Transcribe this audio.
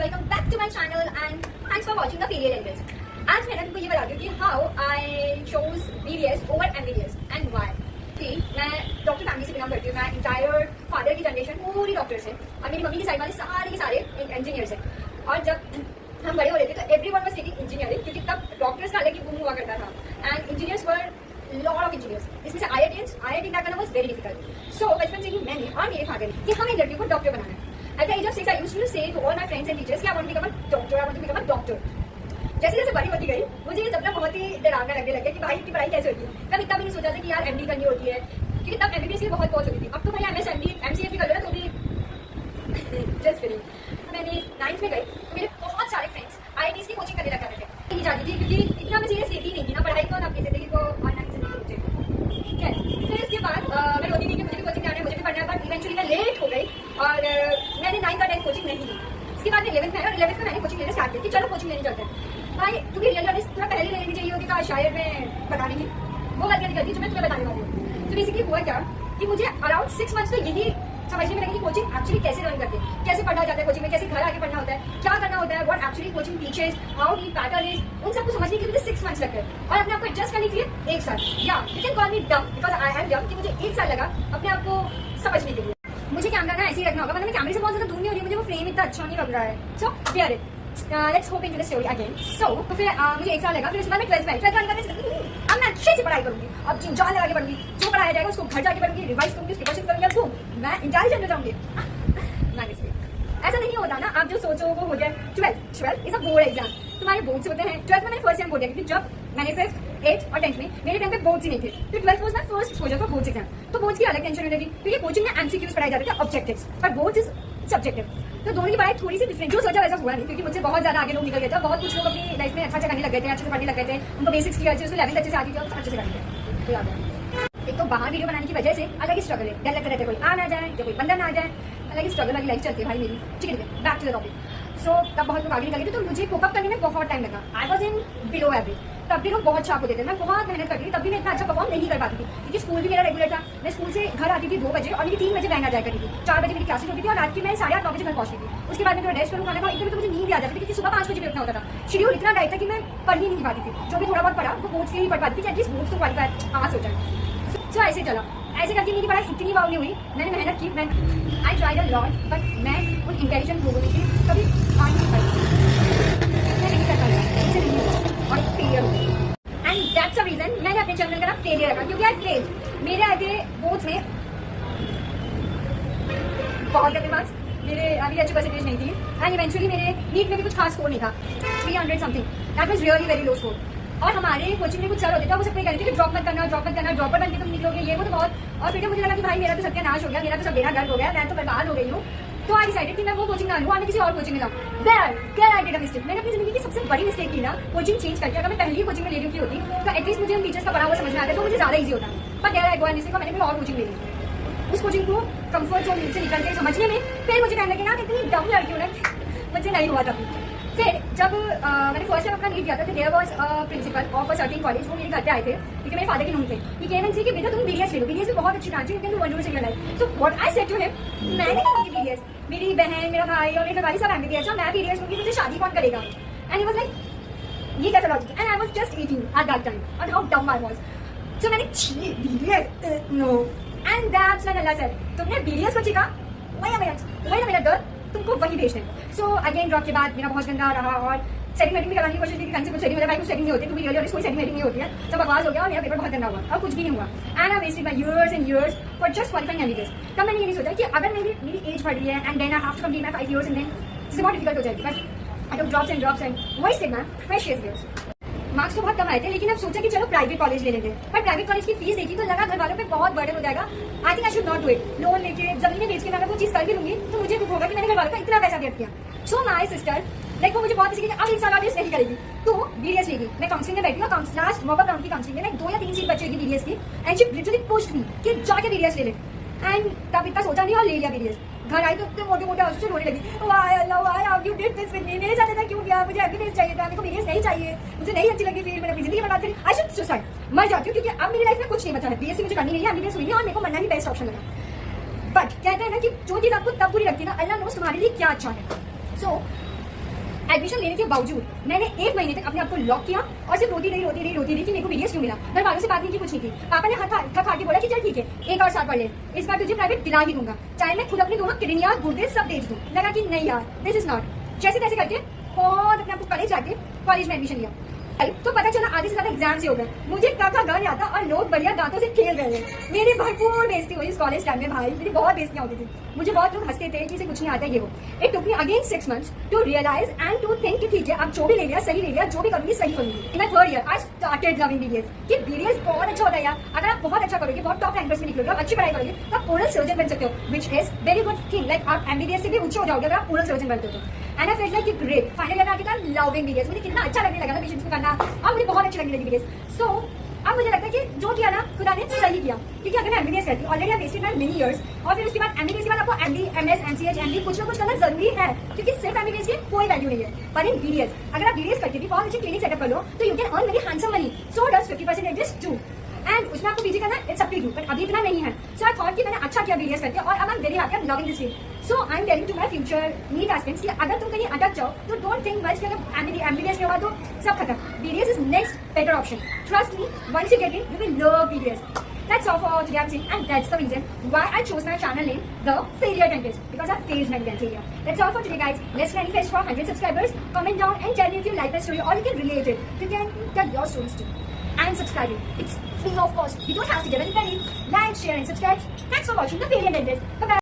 Welcome back to my channel and thanks for watching the failure language. आज मैं तुमको ये बताती हूँ कि how I chose BDS over MBBS and why. मैं डॉक्टर फैमिली से बिलोंग करती हूँ। मैं इंटायर फादर की जनरेशन पूरी डॉक्टर्स है और मेरी मम्मी की साइड वाले सारे के सारे इंजीनियर्स हैं। और जब हम बड़े हो रहे थे तो एवरीवन वाज टेकिंग इंजीनियरिंग, क्योंकि तब डॉक्टर्स का अलग ही बूम हुआ करता था and engineers were lot of engineers, इसमें से आईआईटी क्रैक करना वाज वेरी डिफिकल्ट। सो बचपन से ही मैंने और मेरे फादर ने कि हमें लड़कियों को डॉक्टर बनाना है। At the age of 6, I used to say to all my friends and teachers कि I want to become a doctor, I want to become a doctor. जैसे जैसे बड़ी होती गई मुझे ये सपना बहुत ही डरावना लगने लगा कि भाई की पढ़ाई कैसे होती है। कभी इतना भी नहीं सोचा था कि यार एमडी करनी होती है, क्योंकि तब एमबीबीएस की बहुत होती थी। अब तो भाई एमएस एमडी एमसीएस भी कर लो ना तो भी जस्ट फिनिंग। मैंने 9th में गई तो मेरे बहुत सारे फ्रेंड्स आईआईटीज की कोचिंग करने लग गए थे। नहीं जाती थी क्योंकि इतना मैं सीरियस लेती नहीं थी ना पढ़ाई को ना अपनी जिंदगी को और ना जिंदगी मुझे। ठीक है, फिर इसके बाद मैं रोती थी कि मुझे भी कोचिंग जाना है, मुझे भी पढ़ना है, बट इवेंचुअली मैं लेट हो गई और मैंने 9th और 10th कोचिंग नहीं ली। इसके बाद 11th में और 11th में मैंने कोचिंग लेना स्टार्ट की कि चलो कोचिंग लेने चलते हैं। भाई तुम्हें रियल नॉलेज थोड़ा पहले ले लेनी चाहिए होती था, शायद मैं बता नहीं वो गलतियां करती जो मैं तुम्हें बताने वाली हूँ। तो बेसिकली हुआ क्या कि मुझे अराउंड 6 मंथ्स तो यही समझने में लगी कि कोचिंग एक्चुअली कैसे रन करती है, कैसे पढ़ा जाता है कोचिंग में, कैसे घर आके पढ़ना होता है, क्या करना होता है, what actually coaching teachers, how the pattern is, उन सबको समझने के लिए मुझे 6 मंथ्स लग गए और अपने आप को एडजस्ट करने के लिए 1 साल। या यू कैन कॉल मी डम बिकॉज आई एम डम कि मुझे 1 साल लगा अपने आप को समझने के लिए। मुझे कैमरा ना ऐसे ही रखना होगा, मतलब मैं कैमरे से बहुत ज्यादा दूर नहीं हो रही, मुझे वो फ्रेम इतना अच्छा नहीं लग रहा है। So here it, let's hop into the story again. So फिर मुझे 1 साल लगा, फिर उसके बाद मैं 12th में अब मैं अच्छे से पढ़ाई करूंगी, अब जान लगा के पढ़ूंगी, जो पढ़ाया जाएगा उसको घर जाके पढ़ूंगी, रिवाइज करूंगी, उसके क्वेश्चन करूंगी, अब मैं इंटेलिजेंट हो जाऊंगी। ऐसा नहीं होता ना, आप जो सोचो वो हो जाए। 12th is a board exam, तुम्हारे बोर्ड्स होते हैं। 12th में मैंने फर्स्ट टाइम बोर्ड दिया, क्योंकि जब मैंने 5th 8th और 10th में मेरे टाइम पे बोर्ड्स ही नहीं थे, तो 12th was my first exposure for boards exam. तो बोर्ड्स की अलग टेंशन होती थी क्योंकि कोचिंग में एमसीक्यूज पढ़ाए जाते थे, ऑब्जेक्टिव्स, पर बोर्ड्स इज सब्जेक्टिव। तो दोनों की पढ़ाई थोड़ी सी डिफरेंट, जो सोचा वैसा हुआ नहीं, क्योंकि मुझसे बहुत ज्यादा आगे लोग निकल गए थे। बहुत कुछ लोग अपनी लाइफ में अच्छा करने लग गए थे, अच्छे से पढ़ने लग गए थे, उनको बेसिक्स की अच्छे, उसको 11th अच्छे से आती थी और अच्छे से कर लिया। तो याद है, एक तो बाहर वीडियो बनाने की वजह से अलग ही स्ट्रगल है, डर लगता रहता है कोई आ ना जाए या कोई बंदा ना आ जाए, अलग ही स्ट्रगल वाली लाइफ चलती है भाई मेरी। ठीक है, बैक टू द टॉपिक। सो तब बहुत लोग आगे निकल गए थे, तो मुझे कोप अप करने में बहुत टाइम लगा। I was in below average, तब भी लोग बहुत शार्प होते थे, मैं बहुत मेहनत करती थी, तब भी मैं इतना अच्छा परफॉर्म नहीं कर पाती थी, क्योंकि स्कूल भी मेरा रेगुलर था। मैं स्कूल से घर आती थी 2 बजे और मेरी 3 बजे वैन आ जाया करती थी, 4 बजे मेरी क्लासेस होती थी और रात की मैं 8:30 9 बजे घर पहुंचती थी। उसके बाद मैं थोड़ा रेस्ट करूँ, खाना खाऊं, इतने में तो मुझे नींद भी आ जाती थी, क्योंकि सुबह 5 बजे भी उठना होता था। शेड्यूल इतना टाइट था कि मैं पढ़ ही नहीं पाती थी। जो भी थोड़ा बहुत पढ़ा वो बोर्ड्स के ही पढ़ पाती थी, एटलीस्ट बोर्ड्स तो क्वालिफाई पास हो जाए। तो ऐसे चला, ऐसे करके मेरी पढ़ाई इतनी बावली हुई, मैंने मेहनत की, मैं I tried a lot, but मैं उन इंटेलिजेंट लोगों में कभी पार नहीं पाई, मैं नहीं कर पाई, मुझसे नहीं हुआ और फेलियर हुई। एंड दैट्स द रीजन मैंने अपने चैनल का नाम फेलियर रखा, क्योंकि आई फेल्ड। मेरे आए थे बोर्ड्स में बहुत गंदे मार्क्स, मेरे अभी अच्छी परसेंटेज नहीं थी एंड इवेंचुअली मेरे नीट में भी कुछ खास स्कोर नहीं था, 300 something, that was really very low score. और हमारे कोचिंग में कुछ सर होते थे, वो सबको कहते थे कि ड्रॉप मत करना, ड्रॉपर बन के तुम निकलोगे, ये वो तो बहुत। और फिर मुझे लगा कि भाई मेरा तो सत्यानाश हो गया, मेरा तो सब बेड़ा गर्द हो गया, मैं तो बर्बाद हो गई हूँ। तो आई डिसाइडेड कि मैं वो कोचिंग ना लूँ और मैं किसी और कोचिंग में जाऊँ। There I did a mistake. मैंने अपनी जिंदगी की सबसे बड़ी मिस्टेक की ना, कोचिंग चेंज करके। अगर मैं पहली कोचिंग में ले रही होती तो एटलीस्ट मुझे उन टीचर्स का पढ़ा हुआ समझ में आता तो मुझे ज्यादा ईजी होता। But there I go and mistake, मैंने कोई और कोचिंग ले ली। उस कोचिंग को कंफर्ट जोन से निकल के समझने में फिर मुझे कहने लगे यार इतनी डम लड़की हूँ ना, मुझे नहीं हुआ तभी। फिर जब मैंने फर्स्ट टाइम अपना नीट दिया था, there was principal of a certain college, वो मेरे घर पे आए थे क्योंकि मेरे फादर के नून थे। ही केम एंड से कि बेटा तुम बीडीएस ले लो, बीडीएस में बहुत अच्छी ब्रांच है, you can do wonders in your life. So what I said to him, मैंने नहीं की बीडीएस, मेरी बहन, मेरा भाई और मेरे घरवाली सब एमबीबीएस है, मैं बीडीएस लूंगी, मुझे शादी कौन करेगा। एंड ही वाज लाइक ये कैसा logic, and I was just 18 at that time और how dumb I was. So मैंने छी BDS no, and that's when Allah said तुमने बीडीएस को चिका, वही मेरा दर्द तुमको वही भेज दें। सो अगेन ड्रॉप के बाद मेरा बहुत गंदा रहा और सेटिंग वेटिंग भी कराने की कोशिश की, कहीं से कुछ सेटिंग मेरा भाई कुछ सेटिंग नहीं होती, क्योंकि रियली कोई सेटिंग वेटिंग नहीं होती है, सब बकवास हो गया और मेरा पेपर बहुत गंदा हुआ और कुछ भी नहीं हुआ। And I wasted my years and years for just qualifying MBBS. तब मैंने ये नहीं सोचा कि अगर मेरी एज बढ़ रही है and then I have to complete my 5 years and then this बहुत डिफिकल्ट हो जाएगी, but I took drops and wasted my precious years. Marks तो बहुत कम आए थे, लेकिन अब सोचा कि चलो प्राइवेट कॉलेज ले लेंगे, पर प्राइवेट कॉलेज की फीस देखी तो लगा घर वालों पे बहुत बर्डन हो जाएगा। I think I should not do it. Loan लेके जमीनें बेच के मैं वो चीज कर भी लूंगी तो मुझे दुख होगा कि मैंने घर वालों का इतना पैसा व्यर्थ किया। सो माय सिस्टर लाइक वो मुझे बहुत अच्छी अब 1 साल बाद नहीं करेगी तो बीडीएस लेगी। मैं काउंसलिंग में बैठी हूँ, लास्ट मॉक अप राउंड की काउंसलिंग में 2 या 3 सीट बची होगी बीडीएस की, and she literally pushed me कि जाके बीडीएस ले ले। एंड तब इतना सोचा नहीं और ले लिया बीडीएस। घर आई तो इतने मोटे मोटे आंसू से रोने लगी, वाह अल्लाह वाह how you did this with me, मेरे साथ ऐसा क्यों किया, मुझे एमबीबीएस चाहिए था, मेरे को बीडीएस नहीं चाहिए, मुझे नहीं अच्छी लगी फील्ड, मैंने अपनी जिंदगी बर्बाद करी, आई शुड सुसाइड, मर जाती हूँ, क्योंकि अब मेरी लाइफ में कुछ नहीं बचा है, बीएससी मुझे करनी नहीं है, एमबीबीएस हुई नहीं और मेरे को मरना ही बेस्ट ऑप्शन लगा। बट कहते हैं ना कि जो चीज आपको तब बुरी लगती है ना, अल्लाह नोस तुम्हारे लिए क्या अच्छा है। सो एडमिशन लेने के बावजूद मैंने 1 महीने तक अपने आप को लॉक किया और सिर्फ रोती रही कि मेरे को BDS क्यों मिला। घर वालों से बात नहीं की, कुछ नहीं की। पापा ने हाथ खा के बोला कि चल ठीक है, एक और साल पढ़ ले, इस बार तुझे प्राइवेट दिला ही दूंगा, चाहे मैं खुद अपने दोनों किडनियां गुर्दे सब बेच दूं। लगा कि नहीं यार, दिस इज नॉट। जैसे तैसे करके बहुत अपने आपको कॉलेज जाके कॉलेज में एडमिशन लिया। तो पता चला आधे से ज्यादा एग्जाम से हो गए, मुझे का गा नहीं आता और लोग बढ़िया दांतों से खेल रहे हैं। मेरी भरपूर बेइज्जती हुई इस कॉलेज टाइम में भाई, मेरी बहुत बेइज्जतियां होती थी। मुझे बहुत लोग हंसते थे कि इसे कुछ नहीं आता ये वो। It took me again 6 months to realise and to think कि ठीक है, अब जो भी ले लिया सही ले लिया, जो भी करूंगी सही करूंगी। इन 3rd year I started loving BDS कि BDS बहुत अच्छा होता है यार। अगर आप बहुत अच्छा करोगे, बहुत टॉप रैंकर्स में निकलोगे, अच्छी पढ़ाई करोगे तो आप ओरल सर्जन बन सकते हो, which is very good thing. Like आप MBBS से भी ऊंचे हो जाओगे अगर आप ओरल सर्जन बनते हो तो। And I felt like great, final year में आके था लविंग BDS। मुझे कितना अच्छा लगने लगा था पेशेंट्स को करना, अब मुझे बहुत अच्छी लगने लगी BDS। सो अब मुझे लगता है कि जो किया ना खुदा ने सही किया, क्योंकि अगर मैं MBBS करती already I wasted my many years, और फिर उसके बाद MBBS के बाद आपको MD, MS, MCH, MD कुछ ना कुछ करना जरूरी है, क्योंकि सिर्फ MBBS की कोई वैल्यू नहीं है। पर इन BDS अगर आप BDS करके भी बहुत अच्छी क्लिनिक सेटअप कर लो तो you can earn very handsome money. So does 50% adjust to, and उसमें आपको PG करना it's up to you, but अभी इतना नहीं है। सो आई थॉट कि मैंने अच्छा किया BDS करके, और अब I am very happy, I am loving this field. So I am telling to my future NEET aspirants कि अगर तुम कहीं अटक जाओ तो डोंट थिंक मच कि अगर MBBS के बाद तो सब खत्म। BDS is next better option. Trust me, once you get it, you will love BDS. That's all for today, I'm saying, and that's the reason why I chose my channel name, The Failure Dentist, because I faced medical failure. That's all for today, guys. Let's manifest for 100 subscribers. Comment down and tell me if you like my story or you can relate it. You can tell your stories too. And subscribing. It's free of cost. You don't have to give any penny. Like, share, and subscribe. Thanks for watching The Failure Dentist. Bye bye.